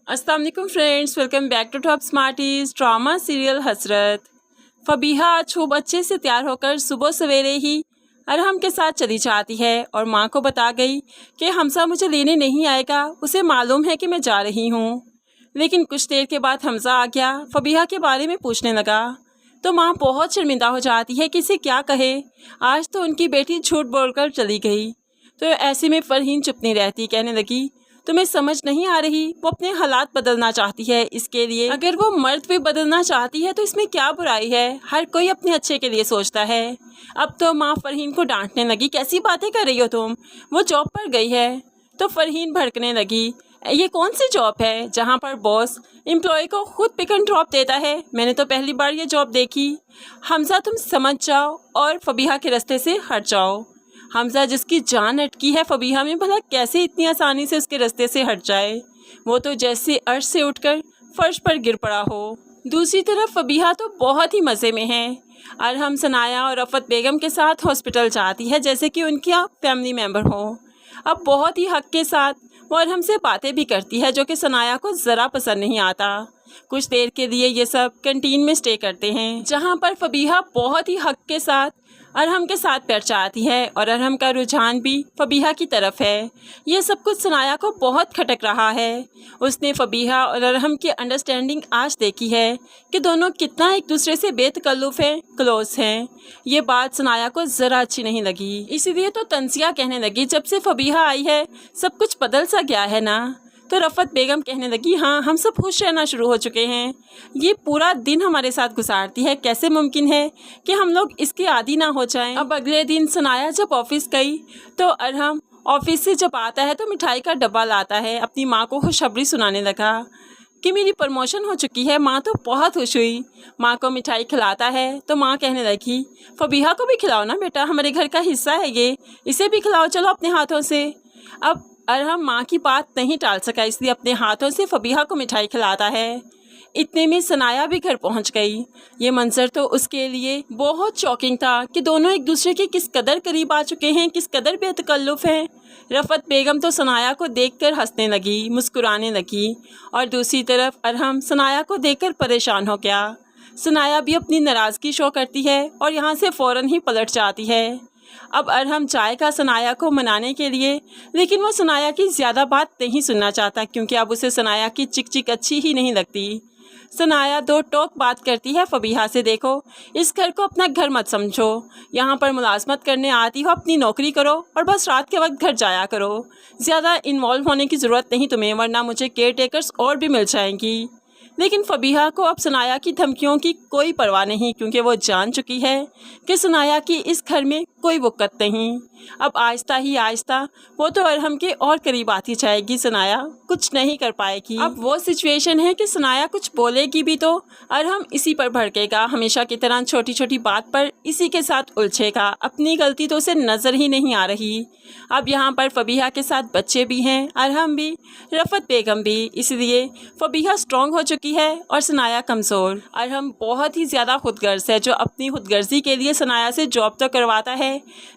अस्सलाम वालेकुम friends, welcome back to top smarties drama serial Hasrat. Fabiha आज खूब अच्छे से तैयार होकर सुबह सवेरे ही अरहम के साथ चली जाती है और माँ को बता गई कि हमजा मुझे लेने नहीं आएगा, उसे मालूम है कि मैं जा रही हूँ। लेकिन कुछ देर के बाद हमजा आ गया, फबीहा के बारे में पूछने लगा तो माँ बहुत शर्मिंदा हो जाती है कि इसे क्या कहे। आज तो उनकी बेटी झूठ बोलकर चली गई। तो ऐसे में फरहीन चुप नहीं रहती, कहने लगी तुम्हें समझ नहीं आ रही, वो अपने हालात बदलना चाहती है, इसके लिए अगर वो मर्द भी बदलना चाहती है तो इसमें क्या बुराई है। हर कोई अपने अच्छे के लिए सोचता है। अब तो माँ फरहीन को डांटने लगी, कैसी बातें कर रही हो तुम, वो जॉब पर गई है। तो फरहीन भड़कने लगी, ये कौन सी जॉब है जहाँ पर बॉस एम्प्लॉय को खुद पिक एंड ड्रॉप देता है, मैंने तो पहली बार ये जॉब देखी। हमजा तुम समझ जाओ और फबीहा के रास्ते से हट जाओ। हमजा जिसकी जान अटकी है फबीहा में, भला कैसे इतनी आसानी से उसके रास्ते से हट जाए। वो तो जैसे अर्श से उठकर फर्श पर गिर पड़ा हो। दूसरी तरफ फबीहा तो बहुत ही मज़े में है। अरहम, सनाया और रफ़त बेगम के साथ हॉस्पिटल जाती है जैसे कि उनकी फैमिली मेम्बर हो। अब बहुत ही हक के साथ वो अरहम से बातें भी करती है जो कि सनाया को ज़रा पसंद नहीं आता। कुछ देर के लिए ये सब कैंटीन में स्टे करते हैं जहाँ पर फबीहा बहुत ही हक के साथ अरहम के साथ बैठ जाती है और अरहम का रुझान भी फबीहा की तरफ है। ये सब कुछ सनाया को बहुत खटक रहा है। उसने फबीहा और अरहम की अंडरस्टैंडिंग आज देखी है कि दोनों कितना एक दूसरे से बेतकल्लुफ़ हैं, क्लोज हैं। ये बात सनाया को ज़रा अच्छी नहीं लगी, इसीलिए तो तंसिया कहने लगी जब से फबीहा आई है सब कुछ बदल सा गया है ना। तो रफ़त बेगम कहने लगी, हाँ हम सब खुश रहना शुरू हो चुके हैं। ये पूरा दिन हमारे साथ गुजारती है, कैसे मुमकिन है कि हम लोग इसके आदी ना हो जाएं। अब अगले दिन सनाया जब ऑफिस गई तो अरहम ऑफिस से जब आता है तो मिठाई का डब्बा लाता है, अपनी माँ को खुशखबरी सुनाने लगा कि मेरी प्रमोशन हो चुकी है। माँ तो बहुत खुश हुई, माँ को मिठाई खिलाता है तो माँ कहने लगी फबीहा को भी खिलाओ ना बेटा, हमारे घर का हिस्सा है ये, इसे भी खिलाओ चलो अपने हाथों से। अब अरहम माँ की बात नहीं टाल सका, इसलिए अपने हाथों से फबीहा को मिठाई खिलाता है। इतने में सनाया भी घर पहुंच गई। ये मंजर तो उसके लिए बहुत शॉकिंग था कि दोनों एक दूसरे के किस कदर करीब आ चुके हैं, किस कदर बेतकल्लुफ़ हैं। रफ़त बेगम तो सनाया को देखकर हंसने लगी, मुस्कुराने लगी और दूसरी तरफ अरहम सनाया को देखकर परेशान हो गया। सनाया भी अपनी नाराज़गी शो करती है और यहाँ से फ़ौरन ही पलट जाती है। अब अरहम चाय का सनाया को मनाने के लिए, लेकिन वो सनाया की ज़्यादा बात नहीं सुनना चाहता क्योंकि अब उसे सनाया की चिक चिक अच्छी ही नहीं लगती। सनाया दो टोक बात करती है फबीहा से, देखो इस घर को अपना घर मत समझो, यहाँ पर मुलाजमत करने आती हो अपनी नौकरी करो और बस रात के वक्त घर जाया करो, ज़्यादा इन्वॉल्व होने की ज़रूरत नहीं तुम्हें, वरना मुझे केयर टेकर्स और भी मिल जाएंगी। लेकिन फबीहा को अब सनाया की धमकियों की कोई परवाह नहीं क्योंकि वो जान चुकी है कि सनाया की इस घर में कोई वक़्त नहीं। अब आहिस्ता ही आहिस्ता वो तो अरहम के और करीब आती जाएगी, सनाया कुछ नहीं कर पाएगी। अब वो सिचुएशन है कि सनाया कुछ बोलेगी भी तो अरहम इसी पर भड़केगा, हमेशा की तरह छोटी छोटी बात पर इसी के साथ उलझेगा। अपनी गलती तो उसे नज़र ही नहीं आ रही। अब यहाँ पर फबीहा के साथ बच्चे भी हैं, अरहम भी, रफ़त बेगम भी, इसलिए फबीहा स्ट्रॉन्ग हो चुकी है और सनाया कमज़ोर। अरहम बहुत ही ज़्यादा खुदगर्ज है जो अपनी खुदगर्जी के लिए सनाया से जॉब तो करवाता है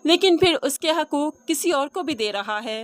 लेकिन फिर उसके हकूक़ किसी और को भी दे रहा है।